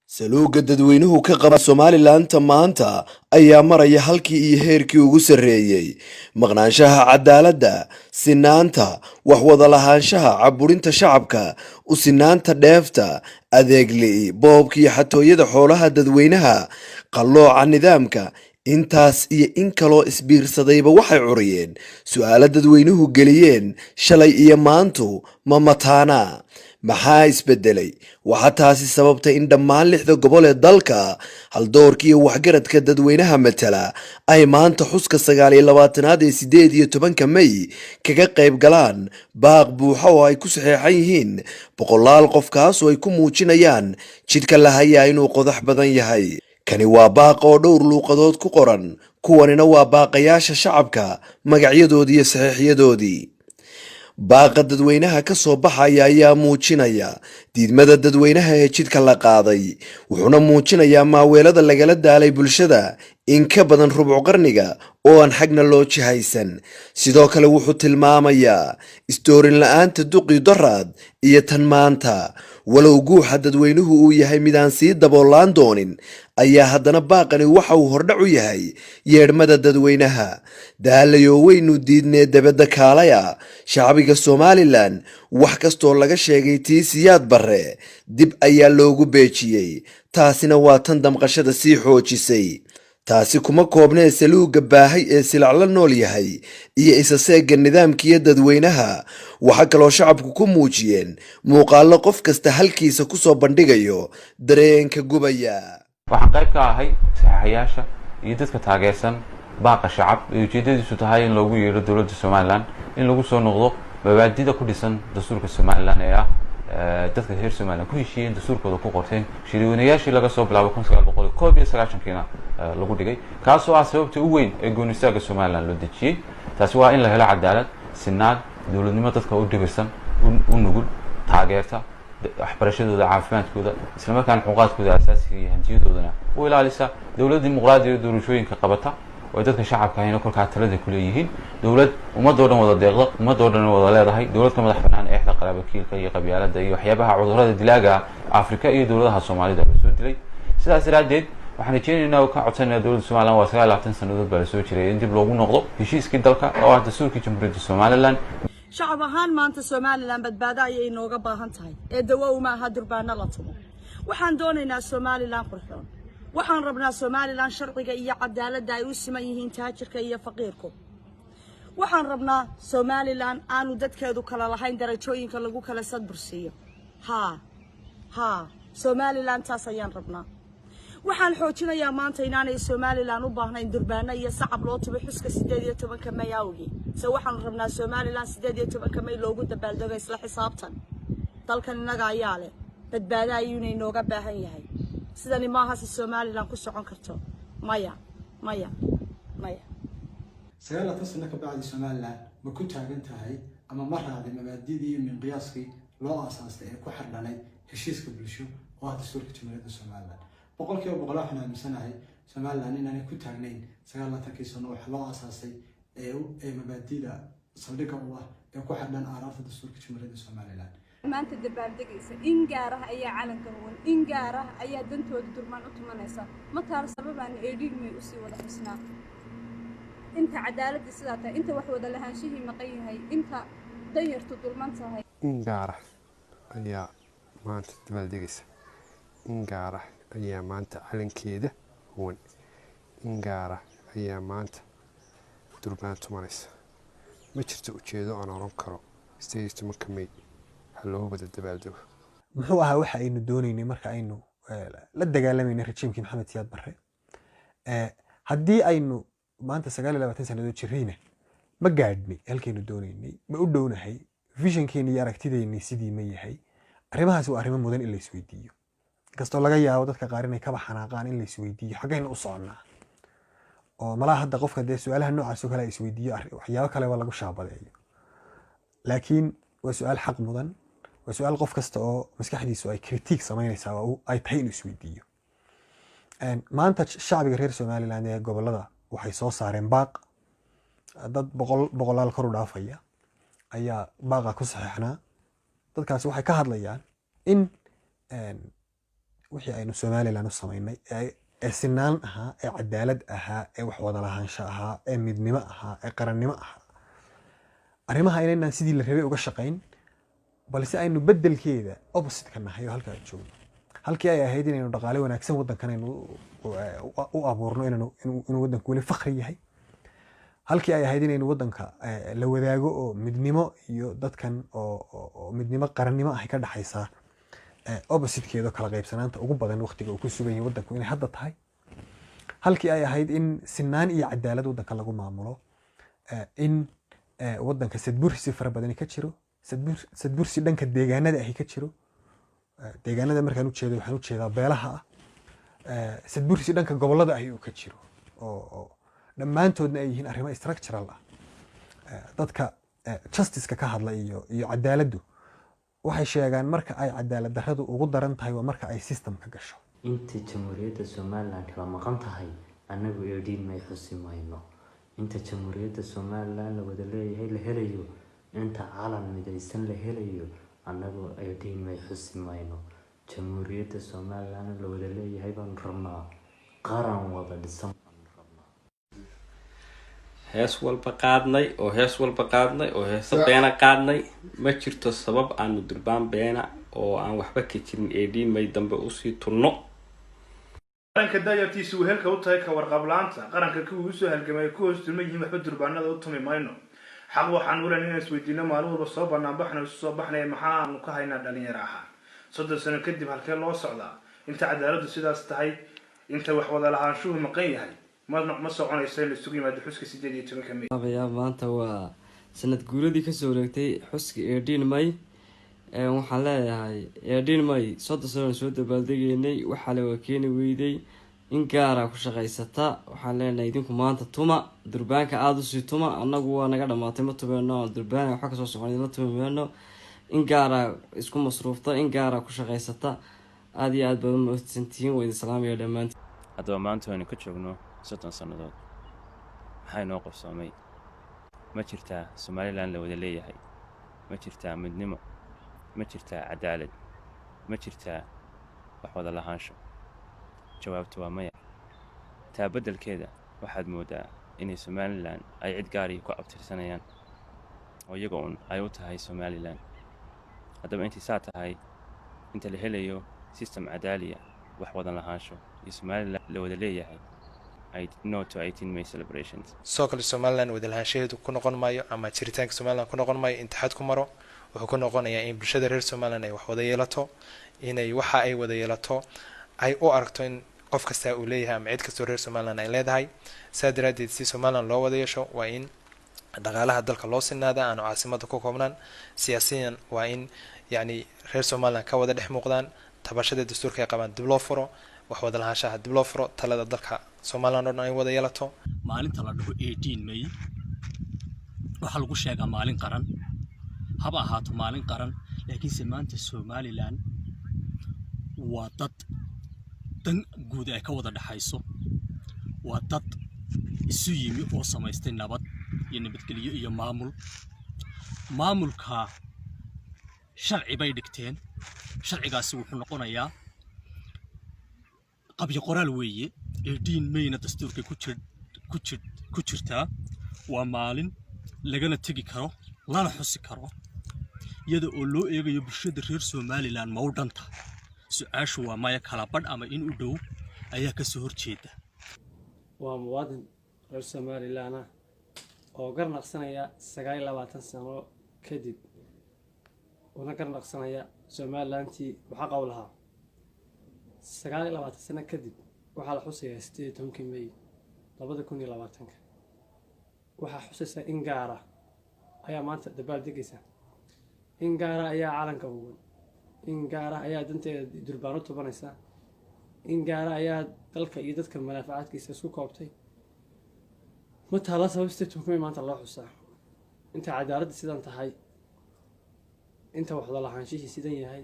saluuga dadweynuhu ka qaba Somaliland maanta ayaa maraya halkii iyo heerkii ugu sarreeyay maqnaanshaha cadaaladda sinaanta wax wada lahaanshaha caburinta shacabka u sinaanta dheefta adeegli boobkii xatooyada xoolaha dadweynaha qallooca nidaamka intaas iyo in kaloo isbiirsadayba waxay curiyeen su'aalo dadweynuhu geliyeen shalay iyo maantu ma mataana maxaa isbedelay waxa taasi sababtay in dhammaan 6 gobol ee dalka haldoorka iyo waxgaradka dadweynaha matala ay maanta xuska 29aad ee 18 May kaga qayb galaan baaq buuxa oo ay ku saxeexan yihiin boqolaal qof kaas oo ay ku muujinayaan jidka la hayaa inuu qodax badan yahay kani waa baaq oo dhowr luuqadood ku qoran kuwanina waa baaqayaasha shacabka magacyadoodii iyo saxiixyadoodii baaqa dadweynaha ka soo baxaya ayaa muujinaya diidmada dadweynaha ee jidka la qaaday wuxuuna muujinayaa maaweelada lagala daalay bulshada in ka badan rubuc qarniga oo aan xagna loo jihaysan sidoo kale wuxuu tilmaamayaa istoorin la'aanta duqii daraad iyo tan maanta walow guuxa dadweynuhu uu yahay midaan sii daboolaan doonin ayaa haddana baaqani waxa uu hordhac u yahay yeedhmada dadweynaha daalayo weynu diidnee dabadda kaalaya shacbiga Somaliland wax kastoo laga sheegay tiisiyaad bare dib ayaa loogu beejiyey taasina waa tan damqashada sii xoojisay taasi kuma koobnee saluuga baahay ee silacla nool yahay iyo isa seega nidaamkiiyo dadweynaha waxa kaloo shacabku ku muujiyeen muuqaallo qof kasta halkiisa ku soo bandhigayo dareenka gubaya waxaan qayb ka ahay saxaxayaasha iyo dadka taageersan baaqa shacab ee ujeedadiisu tahay in loogu yeero dowladda Somaliland in lagu soo noqdo mabaadi'da ku dhisan dastuurka Somaliland ee ah dadka reer Somaliland ku heshiiyeen dastuurkooda ku qorteen shirweynayaashii laga soo bilaabo 1991kiina lagu dhigay kaas oo ah sababta ugu weyn ee goonistaagga Somaliland loo dejiyay taasi waa in la helo cadaalad sinaan dowladnimo dadka u dhibirsan u nugul taageerta waxbarashadooda caafimaadkooda isla markaana xuquuqaadkooda asaasiga iyo hantiyadoodana u ilaalisa dowlad dimuqraadi iyo doorashooyinka qabata oo dadka shacabka ayna kolkaa talada ku leeyihiin dowlad ummadoo dhan wada deeqda ummadoo dhan wada leedahay dowlad ka madax bannaan ee qaab wakiilka iyo qabyaaladda iyo waxyaabaha cudurrada dilaaga Afrika iyo dowladaha Soomaalida oo soo dilay sidaas raadeed waxaan rajaynaynaa oo ka codsanaynaa dowladda Somaliland waa 29 sanadood baa soo jiray in dib loogu noqdo heshiiskii dalka oo ah dastuurkii Jamhuuriyadda Somaliland shacab ahaan maanta Somaliland badbaado ayay inooga baahan tahay ee dawo uma aha durbaana la tumo waxaan doonaynaa Somaliland qurxoon waxaan rabnaa Somaliland sharciga iyo cadaaladda ay u siman yihiin taajirka iyo faqiirku waxaan rabnaa Somaliland aanu dadkeedu kala lahayn darajooyinka lagu kala sadbursiyo ha Somaliland taas ayaan rabnaa waxaan xoojinayaa maanta inaanay Somaliland u baahnayn durbaana iyo sacab loo tubo xuska 18 May awgi waxaan rabnaa Somaliland 18 May loogu dabaaldego isla xisaabtan dalkan inaga ayaa leh badbaado ayuu inooga baahan yahay sidani maaha si Somaliland ku socon karto maya sagaalka sano ka bacdi Somaliland ma ku taagan tahay ama ma raadin mabaadi'dii min qiyaaskii loo aasaasay ee ku xirnay heshiiska bulsho oo ah dastuurka Jamhuuriyadda Somaliland boqolkiiba boqol waxaan aaminsanahay Somaliland inaanay ku taagnayn 29 sano wax loo aasaasay ee mabaadi'da saldhigga u ah ee ku xirnan aaraafta dastuurka Jamhuuriyadda Somaliland maanta dabaaldegaysa in gaar ah ayaa calanka weyn in gaar ah ayaa dantooda durmaan u tumanaysa ma taal sababaan eedhigmay u sii wada xusnaa inta cadaaladda sidaa tahay inta wax wada lahaanshihii maqan yahay inta danyartu dulman tahay in gaar ah ayaa maanta dabaaldegaysa in gaar ah ayaa maanta calankeeda weyn in gaar ah ayaa maanta durmaan tumanaysa ma jirto ujeedo aan oran karo 18 May loo wada dabaaldego muxuu ahaa waxa aynu doonaynay marka aynu la dagaalamayna rejiimkii Maxamed Siyaad Barre haddii aynu maanta 29 sanadood jirayna ma gaadhnay halkaynu doonaynay ma u dhownahay visionkeena iyo aragtideena sidii ma yahay arrimahaas waa arrimo mudan in la isweydiiyo kastoo laga yaabo dadka qaar inay ka baxanaaqaan in la isweydiiyo xagayna u soconaa oo malaha hadda qofka dee su'aalaha noocaas oo kale ay isweydiiyo waxyaabo kale waa lagu shaabadeeyo laakiin waa su'aal xaq mudan وسؤال قف كست أو مسكحدي سؤال كريتيك سمايني سوا أو أي تهين سويديو. ما أنت الشعب غير سومالي لأنه قبل هذا وحيصوص صارين باق ضد بقول الكرو رافية أي باقة كصح إحنا ضد كاس وحي كهذا ليان إن wixii aynu somalilan u samaynay ee sinaan ahaa ee cadaalad ahaa ee wax wada lahaansho ahaa ee midnimo ahaa ee qarannimo ahaa arrimaha inaynaan sidii la rabay uga shaqayn balse aynu beddelkeeda opposite ka nahay oo halka aan joogno halkii ay ahayd inaynu dhaqaale wanaagsan waddankan aynu u abuurno inuu waddanku weli fakhri yahay halkii ay ahayd inaynu waddanka la wadaago oo midnimo iyo dadkan oo midnimo qarannimo ah ka dhaxaysaa oppositekeeda kala qaybsanaanta ugu badan waqtiga uu ku sugan yahay waddanku inay hadda tahay halkii ay ahayd in sinaan iyo cadaalad waddanka lagu maamulo in waddanka sadbursi fara badani ka jiro sadbursi dhanka deegaanada ahi ka jiro deegaanada markaan ujeedo waxaan ujeedaa beelaha ah sadbursi dhanka gobollada ahi uu ka jiro oo dhammaantoodna ay yihiin arrimo structural ah dadka justiceka ka hadla iyo cadaaladdu waxay sheegaan marka ay cadaalad darradu ugu daran tahay waa marka ay systemka gasho inta jamhuuriyadda somaliland kala maqan tahay annagu eedhiin may xusi mayno inta jamhuuriyadda somaliland la wada leeyahay la helayo inta calan midaysan la helayo annagu eedhiin may xusi mayno jamhuuriyadda somaliland la wada leeyahay baanu rabnaa qaran wada dhisan hees walba qaadnay oo heeso beena qaadnay ma jirto sabab aanu durbaan beena oo aan waxba ka jirin eedhiin may dambe usii turno qaranka daayartiisu wehelka u tahay ka warqablaanta qaranka kuwii usoo halgamay ku hoos dulma yihiin waxba durbaanada u tumi mayno xaq waxaan u leenahay inaan isweydiino maalin walba soo banaanbaxna isu soo baxnaya maxaanu ka haynaa dhalinyaro ahaan 30 sano kadib halkee loo socdaa inta cadaaladdu sidaas tahay inta wax wada lahaanshuhu maqan yahay ma soconayso in isugu yimaado xuska 18 May maanta waa sanad guuradii kasoo wareegtay xuska eedhiin may waxaan leeyahay eedhiin may 30 sano soo dabaaldegaynay waxaa la keeni weyday in gaara ku shaqaysata waxaan leenahay idinku maanta tuma durbaanka aada usii tuma annagu waa naga dhamaatay ma tumeeno durbaan waxa kasoo soconay ma tumeeno in gaara isku masruufta in gaara ku shaqaysata aada iyo aada badan mahadsantihiin waa idin salaamaya dhammaantiin haddaba maanta waynu ka joogno 30 sannadood maxay noo qabsoomay ma jirtaa somaliland la wada leeyahay ma jirtaa midnimo ma jirtaa cadaalad ma jirtaa wax wada lahaansho jawaabtu waa maya taa beddelkeeda waxaad moodaa inay somaliland ay cid gaari ku abtirsanayaan oo iyaga un ay u tahay somaliland haddaba intii saa tahay inta la helayo system cadaaliya wax wada lahaansho iyo somaliland la wada leeyahay no to 18 May celebrations soo kale somaliland wada lahaanshaheedu ku noqon maayo ama jiritaanka somaliland ku noqon maayo intixaad ku maro wuxuu ku noqonayaa in bulshada reer somaliland ay wax wada yeelato inay waxa ay wada yeelato ay u aragto in qof kasta uu leeyahay ama cid kastoo reer somaliland ay leedahay saa daraadeed si somaliland loo wada yeesho waa in dhaqaalaha dalka loo sinaada aanu caasimada ku koobnaan siyaasiyan waa in yacni reer somaliland ka wada dhex muuqdaan tabashada dastuurka ay qabaan dib loo furo wax wada lahaanshaha dib loo furo talada dalka somaliland oo dhan ay wada yeelato maalinta la dhaho 18 May waxaa lagu sheegaa maalin qaran haba ahaato maalin qaran laakiinse maanta somaliland waa dad dan guud ay ka wada dhaxayso waa dad isu yimi oo samaystay nabad iyo nabadgelyo iyo maamulka sharci bay dhigteen sharcigaasi wuxuu noqonayaa qabyo qoraal weeye 18 Mayna dastuurka ku jirtaa waa maalin lagana tegi karo lana xusi karo iyada oo loo eegayo bulshada reer somaliland ma u dhanta su-aashu waa maya kala badh ama in u dhow ayaa kasoo horjeeda waa muwaadin reer somaliland ah oo garnaqsanaya 29 sano kadib una garnaqsanaya somalilandtii waxaa qaw lahaa 29 sano kadib waxaa la xusayaa 18 May 2020 waxaa xusaysa in gaara ayaa maanta dabaaldegaysa in gaara ayaa calanka ugan in gaara ayaa danteeda durbaan u tubanaysa in gaara ayaa dalka iyo dadka manaafacaadkiisa isku koobtay ma taala sabab 18 May maanta loo xusaa inta cadaaladda sidan tahay inta wax wada lahaanshihii sidan yahay